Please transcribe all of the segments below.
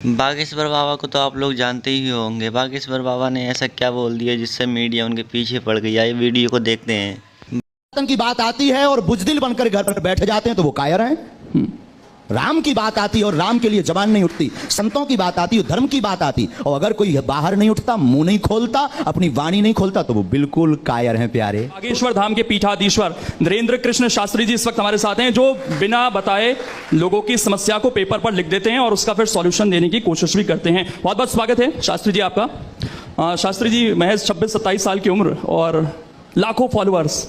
बागेश्वर बाबा को तो आप लोग जानते ही होंगे। बागेश्वर बाबा ने ऐसा क्या बोल दिया जिससे मीडिया उनके पीछे पड़ गई। आइए वीडियो को देखते हैं। की बात आती है और बुजदिल बनकर घर पर बैठ जाते हैं तो वो कायर हैं। राम की बात आती है और राम के लिए जबान नहीं उठती। संतों की बात आती है, धर्म की बात आती, और अगर कोई बाहर नहीं उठता, मुंह नहीं खोलता, अपनी वाणी नहीं खोलता, तो वो बिल्कुल कायर हैं प्यारे। बागेश्वर धाम के पीठाधीश्वर नरेंद्र कृष्ण शास्त्री जी इस वक्त हमारे साथ हैं, जो बिना बताए लोगों की समस्या को पेपर पर लिख देते हैं और उसका फिर सॉल्यूशन देने की कोशिश भी करते हैं। बहुत बहुत स्वागत है शास्त्री जी आपका। शास्त्री जी महज 26-27 साल की उम्र और लाखों फॉलोअर्स,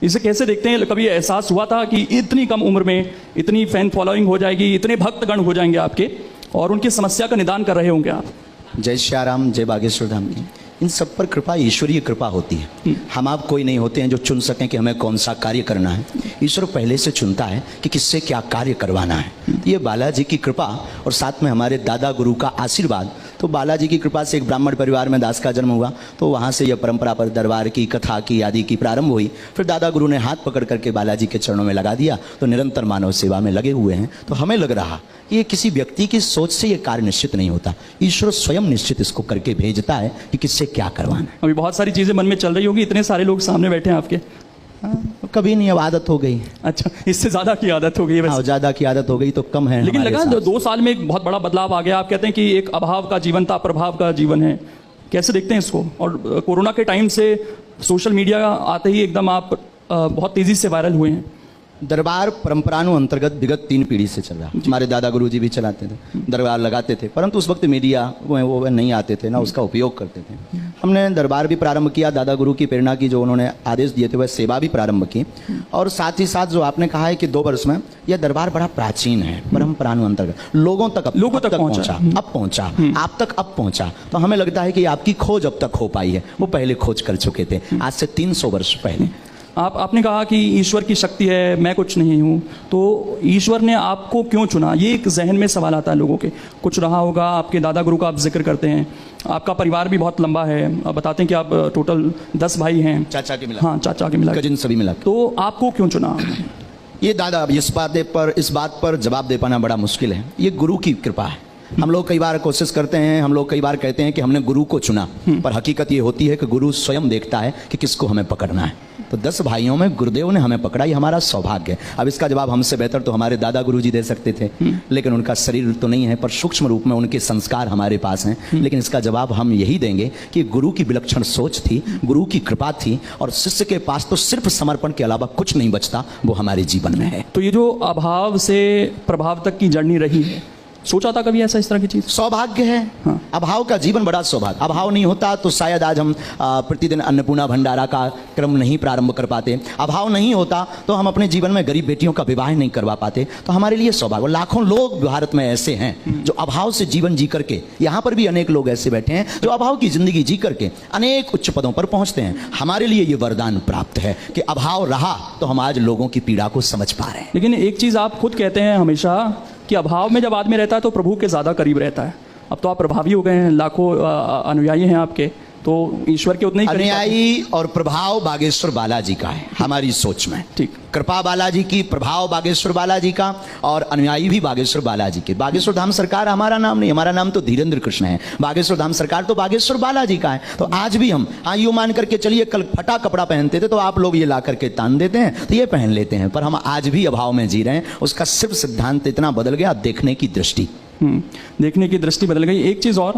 इसे कैसे देखते हैं? कभी एहसास हुआ था कि इतनी कम उम्र में इतनी फैन फॉलोइंग हो जाएगी, इतने भक्तगण हो जाएंगे आपके और उनकी समस्या का निदान कर रहे होंगे आप? जय श्याराम, जय बागेश्वर धाम की। इन सब पर कृपा, ईश्वरीय कृपा होती है। हम आप कोई नहीं होते हैं जो चुन सकें कि हमें कौन सा कार्य करना है। ईश्वर पहले से चुनता है कि किससे क्या कार्य करवाना है। ये बालाजी की कृपा और साथ में हमारे दादा गुरु का आशीर्वाद। तो बालाजी की कृपा से एक ब्राह्मण परिवार में दास का जन्म हुआ, तो वहाँ से यह परंपरा पर दरबार की, कथा की आदि की प्रारंभ हुई। फिर दादा गुरु ने हाथ पकड़ करके बालाजी के चरणों में लगा दिया, तो निरंतर मानव सेवा में लगे हुए हैं। तो हमें लग रहा कि ये किसी व्यक्ति की सोच से ये कार्य निश्चित नहीं होता, ईश्वर स्वयं निश्चित इसको करके भेजता है कि किससे क्या करवाना है। अभी बहुत सारी चीजें मन में चल रही होगी, इतने सारे लोग सामने बैठे हैं आपके। कभी नहीं, अब आदत हो गई। अच्छा, इससे ज्यादा की आदत हो गई है वैसे। ज्यादा की आदत हो गई तो कम है। लेकिन लगा 2 साल में एक बहुत बड़ा बदलाव आ गया। आप कहते हैं कि एक अभाव का जीवन था, प्रभाव का जीवन है। कैसे देखते हैं इसको? और कोरोना के टाइम से सोशल मीडिया आते ही एकदम आप बहुत तेजी से वायरल हुए हैं। दरबार परंपरानु अंतर्गत विगत 3 पीढ़ी से चल रहा है। हमारे दादा गुरु जी भी चलाते थे, दरबार लगाते थे, परंतु उस वक्त मीडिया वो नहीं आते थे, ना उसका उपयोग करते थे। हमने दरबार भी प्रारंभ किया, दादा गुरु की प्रेरणा की, जो उन्होंने आदेश दिए थे वह सेवा भी प्रारंभ की। और साथ ही साथ जो आपने कहा है कि 2 वर्ष में यह दरबार बड़ा प्राचीन है, परंपरानु अंतर्गत लोगों तक पहुंचा, अब पहुंचा, आप तक अब पहुंचा। तो हमें लगता है कि आपकी खोज अब तक हो पाई है, वो पहले खोज कर चुके थे, आज से 300 वर्ष पहले। आपने कहा कि ईश्वर की शक्ति है, मैं कुछ नहीं हूँ, तो ईश्वर ने आपको क्यों चुना? ये एक जहन में सवाल आता है लोगों के। कुछ रहा होगा, आपके दादा गुरु का आप जिक्र करते हैं, आपका परिवार भी बहुत लंबा है, आप बताते हैं कि आप टोटल 10 भाई हैं, चाचा के मिला। हाँ, चाचा के मिला, कजिन सभी मिला। तो आपको क्यों चुना? ये दादा, इस बात पर जवाब दे पाना बड़ा मुश्किल है। ये गुरु की कृपा है। हम लोग कई बार कोशिश करते हैं, हम लोग कई बार कहते हैं कि हमने गुरु को चुना, पर हकीकत ये होती है कि गुरु स्वयं देखता है कि किसको हमें पकड़ना है। तो 10 भाइयों में गुरुदेव ने हमें पकड़ा, ये हमारा सौभाग्य है। अब इसका जवाब हमसे बेहतर तो हमारे दादा गुरु जी दे सकते थे, लेकिन उनका शरीर तो नहीं है, पर सूक्ष्म रूप में उनके संस्कार हमारे पास हैं। लेकिन इसका जवाब हम यही देंगे कि गुरु की विलक्षण सोच थी, गुरु की कृपा थी, और शिष्य के पास तो सिर्फ समर्पण के अलावा कुछ नहीं बचता, वो हमारे जीवन में है। तो ये जो अभाव से प्रभाव तक की जर्नी रही है, सोचा था कभी ऐसा, इस तरह की चीज? सौभाग्य है। हाँ। अभाव का जीवन बड़ा सौभाग्य। अभाव नहीं होता तो शायद आज हम प्रतिदिन अन्नपूर्णा भंडारा का क्रम नहीं प्रारंभ कर पाते। अभाव नहीं होता तो हम अपने जीवन में गरीब बेटियों का विवाह नहीं करवा पाते। तो हमारे लिए सौभाग्य। लाखों लोग भारत में ऐसे हैं जो अभाव से जीवन जी करके, यहाँ पर भी अनेक लोग ऐसे बैठे हैं जो अभाव की जिंदगी जी करके अनेक उच्च पदों पर पहुंचते हैं। हमारे लिए ये वरदान प्राप्त है कि अभाव रहा तो हम आज लोगों की पीड़ा को समझ पा रहे हैं। लेकिन एक चीज आप खुद कहते हैं हमेशा कि अभाव में जब आदमी रहता है तो प्रभु के ज्यादा करीब रहता है। अब तो आप प्रभावी हो गए हैं, लाखों अनुयायी हैं आपके, तो ईश्वर के उतने ही अनुयायी और प्रभाव बागेश्वर बालाजी का है हमारी सोच में। ठीक, कृपा बालाजी की, प्रभाव बागेश्वर बालाजी का, और अनुयायी भी बागेश्वर बालाजी के। बागेश्वर धाम सरकार हमारा नाम नहीं, हमारा नाम तो धीरेन्द्र कृष्ण है। बागेश्वर धाम सरकार तो बागेश्वर बालाजी का है। तो आज भी हम यूं मान करके चलिए, कल फटा कपड़ा पहनते थे तो आप लोग ये ला करके तान देते हैं तो ये पहन लेते हैं, पर हम आज भी अभाव में जी रहे हैं। उसका सिर्फ सिद्धांत इतना बदल गया, देखने की दृष्टि। देखने की दृष्टि बदल गई। एक चीज़ और,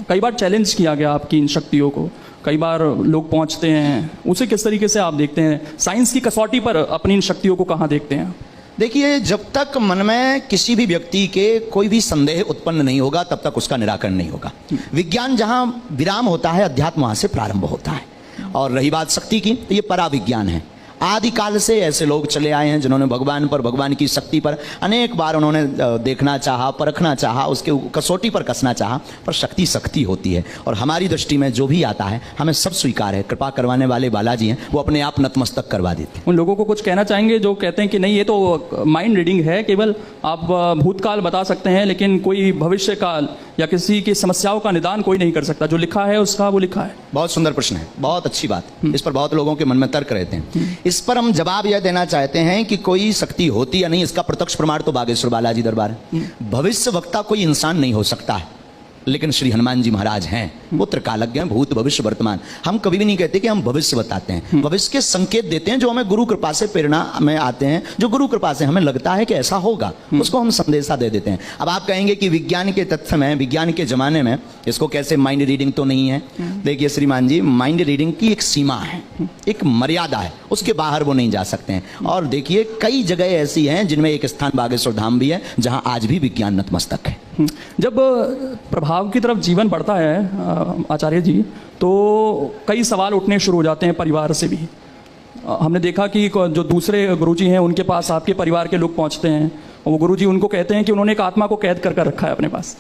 कई बार चैलेंज किया गया आपकी इन शक्तियों को, कई बार लोग पहुंचते हैं, उसे किस तरीके से आप देखते हैं? साइंस की कसौटी पर अपनी इन शक्तियों को कहाँ देखते हैं? देखिए, जब तक मन में किसी भी व्यक्ति के कोई भी संदेह उत्पन्न नहीं होगा तब तक उसका निराकरण नहीं होगा। विज्ञान जहाँ विराम होता है, अध्यात्म वहाँ से प्रारंभ होता है। और रही बात शक्ति की, तो ये पराविज्ञान है। आदिकाल से ऐसे लोग चले आए हैं जिन्होंने भगवान पर, भगवान की शक्ति पर अनेक बार उन्होंने देखना चाहा, परखना चाहा, उसके कसौटी पर कसना चाहा, पर शक्ति शक्ति होती है। और हमारी दृष्टि में जो भी आता है हमें सब स्वीकार है। कृपा करवाने वाले बालाजी हैं, वो अपने आप नतमस्तक करवा देते हैं। उन लोगों को कुछ कहना चाहेंगे जो कहते हैं कि नहीं, ये तो माइंड रीडिंग है, केवल आप भूतकाल बता सकते हैं लेकिन कोई भविष्य काल या किसी की समस्याओं का निदान कोई नहीं कर सकता, जो लिखा है उसका वो लिखा है। बहुत सुंदर प्रश्न है, बहुत अच्छी बात। इस पर बहुत लोगों के मन में तर्क रहते हैं। इस पर हम जवाब यह देना चाहते हैं कि कोई शक्ति होती या नहीं, इसका प्रत्यक्ष प्रमाण तो बागेश्वर बालाजी दरबार है। भविष्य वक्ता कोई इंसान नहीं हो सकता है, लेकिन श्री हनुमान जी महाराज हैं, वो त्रिकालज्ञ हैं, भूत भविष्य वर्तमान। हम कभी भी नहीं कहते कि हम भविष्य बताते हैं, भविष्य के संकेत देते हैं जो हमें गुरु कृपा से प्रेरणा में आते हैं, जो गुरु कृपा से हमें लगता है कि ऐसा होगा, उसको हम संदेशा दे देते हैं। अब आप कहेंगे कि विज्ञान के तथ्य में, विज्ञान के जमाने में इसको कैसे माइंड रीडिंग तो नहीं है। देखिए श्रीमान जी, माइंड रीडिंग की एक सीमा है, एक मर्यादा है, उसके बाहर वो नहीं जा सकते हैं। और देखिए कई जगह ऐसी हैं जिनमें एक स्थान बागेश्वर धाम भी है जहां आज भी विज्ञान नतमस्तक है। जब प्रभाव की तरफ जीवन बढ़ता है आचार्य जी, तो कई सवाल उठने शुरू हो जाते हैं परिवार से भी। हमने देखा कि जो दूसरे गुरुजी हैं उनके पास आपके परिवार के लोग पहुंचते हैं और वो गुरुजी उनको कहते हैं कि उन्होंने एक आत्मा को कैद कर रखा है अपने पास।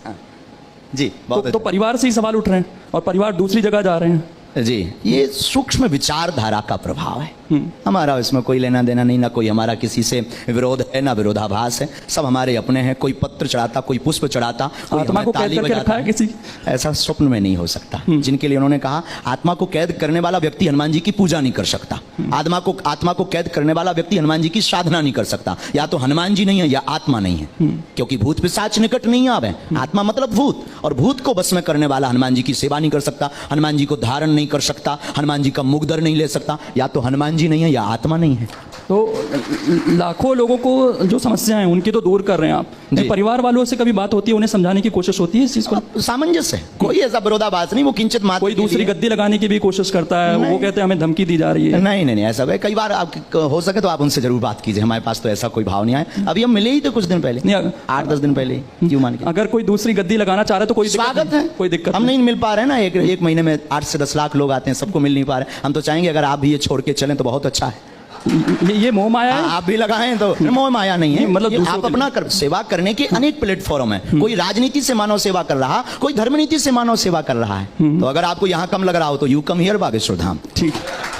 जी तो परिवार से ही सवाल उठ रहे हैं और परिवार दूसरी जगह जा रहे हैं। जी, ये सूक्ष्म विचारधारा का प्रभाव है। हमारा इसमें कोई लेना देना नहीं, ना कोई हमारा किसी से विरोध है, ना विरोधाभास है, सब हमारे अपने हैं। कोई पत्र चढ़ाता, कोई पुष्प चढ़ाता, कोई आत्मा को कैद करके रखा है किसी, ऐसा स्वप्न में नहीं हो सकता। जिनके लिए उन्होंने कहा आत्मा को कैद करने वाला व्यक्ति हनुमान जी की पूजा नहीं कर सकता, आत्मा को कैद करने वाला व्यक्ति हनुमान जी की साधना नहीं कर सकता। या तो हनुमान जी नहीं है या आत्मा नहीं है, क्योंकि भूत पिशाच निकट नहीं आवे। आत्मा मतलब भूत, और भूत को बस में करने वाला हनुमान जी की सेवा नहीं कर सकता, हनुमान जी को धारण नहीं कर सकता, हनुमान जी का मुगदर नहीं ले सकता। या तो हनुमान जी नहीं है या आत्मा नहीं है। तो लाखों लोगों को जो समस्याएं हैं उनकी तो दूर कर रहे हैं आप, परिवार वालों से कभी बात होती है, उन्हें समझाने की कोशिश होती है इस चीज को? सामंजस्य है, कोई ऐसा विरोधाभास नहीं, वो किंचित मात्र कोई दूसरी गद्दी लगाने की भी कोशिश करता है, वो कहते हैं हमें धमकी दी जा रही है। नहीं नहीं नहीं, ऐसा है। कई बार आप हो सके तो आप उनसे जरूर बात कीजिए, हमारे पास तो ऐसा कोई भाव नहीं आया। अभी हम मिले ही थे कुछ दिन पहले, 8-10 दिन पहले, क्यों मान के। अगर कोई दूसरी गद्दी लगाना चाह रहे तो कोई स्वागत है, कोई दिक्कत हम नहीं मिल पा रहे हैं ना, एक महीने में 8 से 10 लाख लोग आते हैं, सबको मिल नहीं पा रहे। हम तो चाहेंगे अगर आप भी ये छोड़ के चलें तो बहुत अच्छा है। ये मोह माया है, आप भी लगाएं तो मोह माया नहीं है, मतलब आप अपना सेवा करने के अनेक प्लेटफॉर्म है। कोई राजनीति से मानव सेवा कर रहा, कोई धर्म नीति से मानव सेवा कर रहा है। तो अगर आपको यहाँ कम लग रहा हो तो you come here Bageshwar Dham. ठीक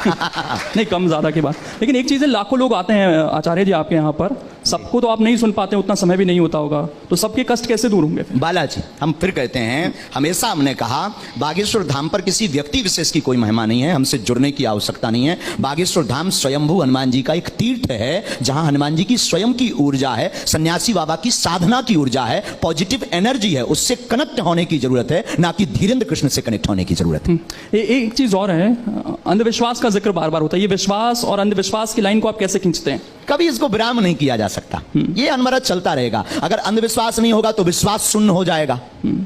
नहीं, कम ज्यादा की बात, लेकिन एक चीज है, लाखों लोग आते हैं आचार्य जी आपके यहाँ पर, सबको तो आप नहीं सुन पाते, उतना समय भी नहीं होता होगा, तो सबके कष्ट कैसे दूर होंगे? बालाजी, हम फिर कहते हैं, हमेशा हमने कहा बागेश्वर धाम पर किसी व्यक्ति विशेष की कोई महिमा नहीं है, हमसे जुड़ने की आवश्यकता नहीं है। बागेश्वर धाम स्वयंभू हनुमान जी का एक तीर्थ है, जहां हनुमान जी की स्वयं की ऊर्जा है, सन्यासी बाबा की साधना की ऊर्जा है, पॉजिटिव एनर्जी है, उससे कनेक्ट होने की जरूरत है, ना कि धीरेन्द्र कृष्ण से कनेक्ट होने की जरूरत है। एक चीज और है, अंधविश्वास का जिक्र बार बार होता है, ये विश्वास और अंधविश्वास की लाइन को आप कैसे खींचते हैं? कभी इसको विराम नहीं किया जा सकता, ये अनवरत चलता रहेगा। अगर अंधविश्वास नहीं होगा तो विश्वास शून्य हो जाएगा,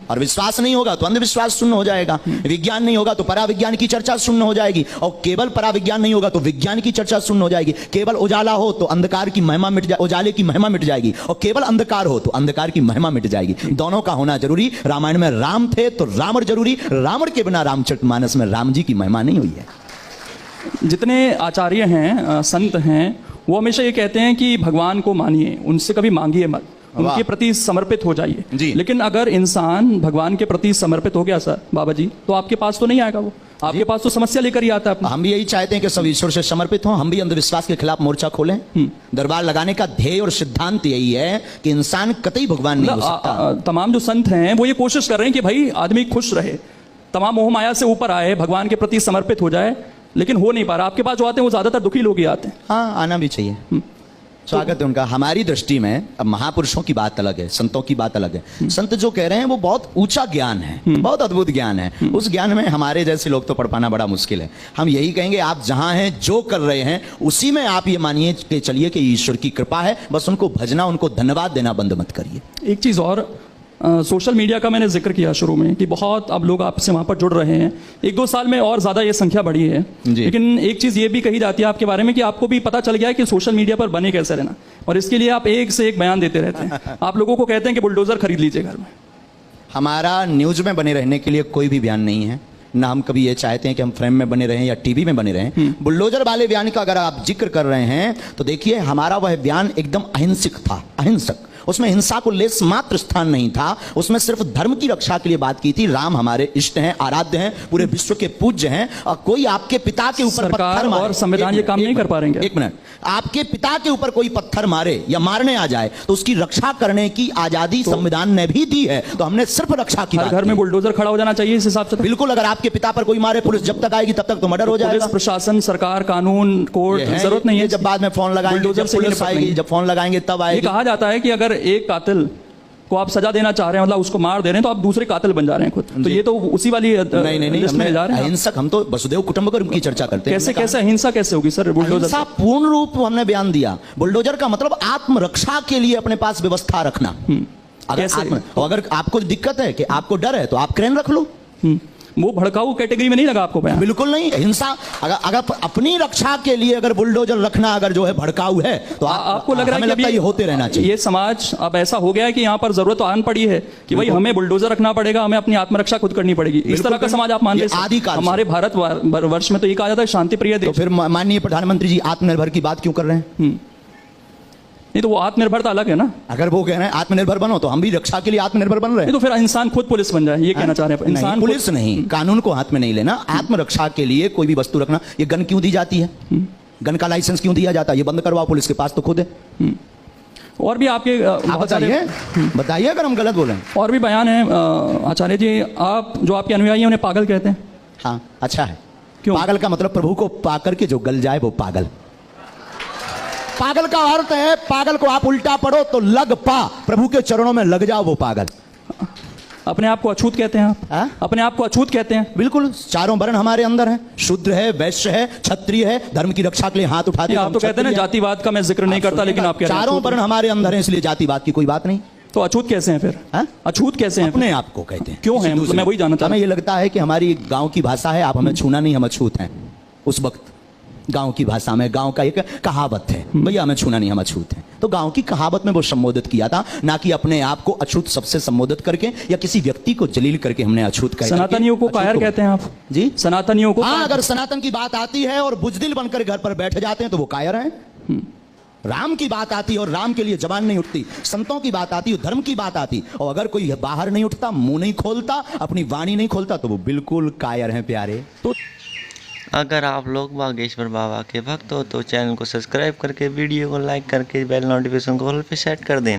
और विश्वास नहीं होगा तो अंधविश्वास शून्य हो जाएगा। विज्ञान नहीं होगा तो पराविज्ञान की चर्चा शून्य हो जाएगी, और केवल पराविज्ञान नहीं होगा तो विज्ञान की चर्चा शून्य हो जाएगी। केवल उजाला हो तो अंधकार की महिमा मिट जाए, उजाले की महिमा मिट जाएगी, और केवल अंधकार हो तो अंधकार की महिमा मिट जाएगी। दोनों का होना जरूरी। रामायण में राम थे तो रावण जरूरी, रावण के बिना रामचरितमानस में राम जी की महिमा नहीं हुई है। जितने आचार्य हैं, संत हैं, वो हमेशा ये कहते हैं कि भगवान को मानिए, उनसे कभी मांगिए मत, उनके प्रति समर्पित हो जाइए। लेकिन अगर इंसान भगवान के प्रति समर्पित हो गया सर बाबा जी, तो आपके पास तो नहीं आएगा, वो आपके पास तो समस्या लेकर ही आता है। हम भी यही चाहते हैं कि सब ईश्वर से समर्पित हों, हम भी अंधविश्वास के खिलाफ मोर्चा खोलें। दरबार लगाने का ध्येय और सिद्धांत यही है कि इंसान कतई भगवान नहीं हो सकता। तमाम जो संत हैं वो ये कोशिश कर रहे हैं कि भाई आदमी खुश रहे, तमाम मोह माया से ऊपर आए, भगवान के प्रति समर्पित हो जाए, लेकिन हो नहीं पा रहा। आपके पास जो आते हैं वो ज्यादातर दुखी लोग ही आते हैं। हाँ, आना भी चाहिए, स्वागत है उनका। हमारी दृष्टि में अब महापुरुषों की बात अलग है, संतों की बात अलग है। संत जो कह रहे हैं वो बहुत ऊंचा ज्ञान है, बहुत अद्भुत ज्ञान है। उस ज्ञान में हमारे जैसे लोग तो पढ़ पाना बड़ा मुश्किल है। हम यही कहेंगे, आप जहां हैं, जो कर रहे हैं, उसी में आप ये मानिए कि चलिए कि ईश्वर की कृपा है, बस उनको भजना, उनको धन्यवाद देना बंद मत करिए। एक चीज और, सोशल मीडिया का मैंने जिक्र किया शुरू में कि बहुत अब लोग आपसे वहाँ पर जुड़ रहे हैं। 1-2 साल में और ज़्यादा ये संख्या बढ़ी है, लेकिन एक चीज़ ये भी कही जाती है आपके बारे में कि आपको भी पता चल गया है कि सोशल मीडिया पर बने कैसे रहना, और इसके लिए आप एक से एक बयान देते रहते हैं। आप लोगों को कहते हैं कि बुलडोज़र खरीद लीजिए घर में। हमारा न्यूज़ में बने रहने के लिए कोई भी बयान नहीं है, ना हम कभी ये चाहते हैं कि हम फ्रेम में बने रहें या टीवी में बने रहें। बुलडोजर वाले बयान का अगर आप जिक्र कर रहे हैं तो देखिए, हमारा वह बयान एकदम अहिंसक था, अहिंसक। उसमें हिंसा को लेस मात्र स्थान नहीं था, उसमें सिर्फ धर्म की रक्षा के लिए बात की थी। राम हमारे इष्ट हैं, आराध्य हैं, पूरे विश्व के पूज्य हैं, और कोई आपके पिता के ऊपर सरकार पत्थर मारे, और संविधान ये काम नहीं कर पा रहे हैं क्या? एक मिनट, आपके पिता के ऊपर कोई पत्थर मारे या मारने आ जाए तो उसकी रक्षा करने की आजादी संविधान ने भी दी है, तो हमने सिर्फ रक्षा की हर बात घर की। में बुलडोजर खड़ा हो जाना चाहिए इस हिसाब से तो? बिल्कुल, अगर आपके पिता पर कोई मारे, पुलिस जब तक आएगी तब तक तो मर्डर हो जाएगा। पुलिस प्रशासन, सरकार, कानून, कोर्ट, जरूरत नहीं है। जब बाद में फोन लगाएंगे, बुलडोजर जब से ही पुलिस निपट आएगी, लेंगे। जब फोन लगाएंगे तब ये आएगी। कहा जाता है कि अगर एक कातिल को आप सजा देना चाह रहे हैं, मतलब उसको मार दे रहे हैं, तो आप दूसरे कातिल बन जा रहे हैं खुद। तो ये तो उसी वाली नहीं, लिस्ट में जा रहे हैं। अहिंसक, हम तो वसुदेव कुटुंबकम की चर्चा करते हैं। कैसे अहिंसा कैसे होगी सर बुलडोजर? अहिंसा पूर्ण रूप हमने बयान दिया। बुलडोजर का मतलब आत्मरक्षा के लिए अपने पास व्यवस्था रखना। अगर आपको दिक्कत है कि आपको डर है तो आप क्रेन रख लो। वो भड़काऊ कैटेगरी में नहीं लगा आपको बयान? बिल्कुल नहीं। हिंसा अगर अपनी रक्षा के लिए अगर बुलडोजर रखना अगर जो है भड़काऊ है तो आपको लग रहा है कि ये होते रहना चाहिए। ये समाज अब ऐसा हो गया है कि यहाँ पर जरूरत आन पड़ी है कि भाई हमें बुलडोजर रखना पड़ेगा, हमें अपनी आत्मरक्षा खुद करनी पड़ेगी। इस तरह का समाज आप मानते हैं? आदिकाल हमारे भारत वर्ष में तो ये कहा जाता है शांति प्रिय तो देश। फिर माननीय प्रधानमंत्री जी आत्मनिर्भर की बात क्यों कर रहे हैं? नहीं तो वो आत्मनिर्भरता अलग है ना। अगर वो कह रहे हैं आत्मनिर्भर बनो तो हम भी रक्षा के लिए आत्मनिर्भर बन रहे हैं। नहीं तो फिर इंसान खुद पुलिस बन जाए, ये कहना चाह रहे हैं? इंसान पुलिस नहीं, कानून को हाथ में नहीं लेना। आत्मरक्षा के लिए कोई भी वस्तु रखना। ये गन क्यों दी जाती है? गन का लाइसेंस क्यों दिया जाता है? ये बंद करवाओ, पुलिस के पास तो खुद है। और भी आपके बहुत सारे बताइए अगर हम गलत बोले। और भी बयान है आचार्य जी। आप जो आपके अनुयायी हैं उन्हें पागल कहते हैं? हाँ, अच्छा है। क्यों? पागल का मतलब प्रभु को पा करके जो गल जाए वो पागल। पागल का अर्थ है, पागल को आप उल्टा पढ़ो तो लग पा, प्रभु के चरणों में लग जाओ वो पागल। अपने आप को अछूत कहते हैं आप? हाँ? अपने आप को अछूत कहते हैं? बिल्कुल, चारों वर्ण हमारे अंदर है। शूद्र है, वैश्य है, क्षत्रिय है, धर्म की रक्षा के लिए हाथ उठाते हैं। आप तो कहते हैं ना जातिवाद का मैं जिक्र नहीं करता, लेकिन आप कह रहे हैं चारों वर्ण हमारे अंदर है, इसलिए जातिवाद की कोई बात नहीं। तो अछूत कैसे हैं फिर? अछूत कैसे हैं? अपने आप को कहते हैं। क्यों हैं? मैं वही जानना चाहता हूं। हमें ये लगता है कि हमारी गांव की भाषा है, आप हमें छूना नहीं, हम अछूत हैं। उस वक्त गांव की भाषा में, गांव का एक कहावत है, भैया हमें छूना नहीं, हम अछूत हैं। तो गांव की कहावत में वो संबोधित किया था, ना कि अपने आप को अछूत सबसे संबोधित करके या किसी व्यक्ति को जलील करके हमने अछूत कहा। सनातनियों को कायर कहते हैं आप? जी, सनातनियों को। हाँ, अगर सनातन की बात आती है और बुजदिल बनकर घर पर बैठ जाते हैं तो वो कायर हैं। राम की बात आती है और राम के लिए जबान नहीं उठती, संतों की बात आती है, धर्म की बात आती, और अगर कोई बाहर नहीं उठता, मुंह नहीं खोलता, अपनी वाणी नहीं खोलता, तो वो बिल्कुल कायर हैं प्यारे। तो अगर आप लोग बागेश्वर बाबा के भक्त हो तो चैनल को सब्सक्राइब करके वीडियो को लाइक करके बेल नोटिफिकेशन को ऑल पे सेट कर दें।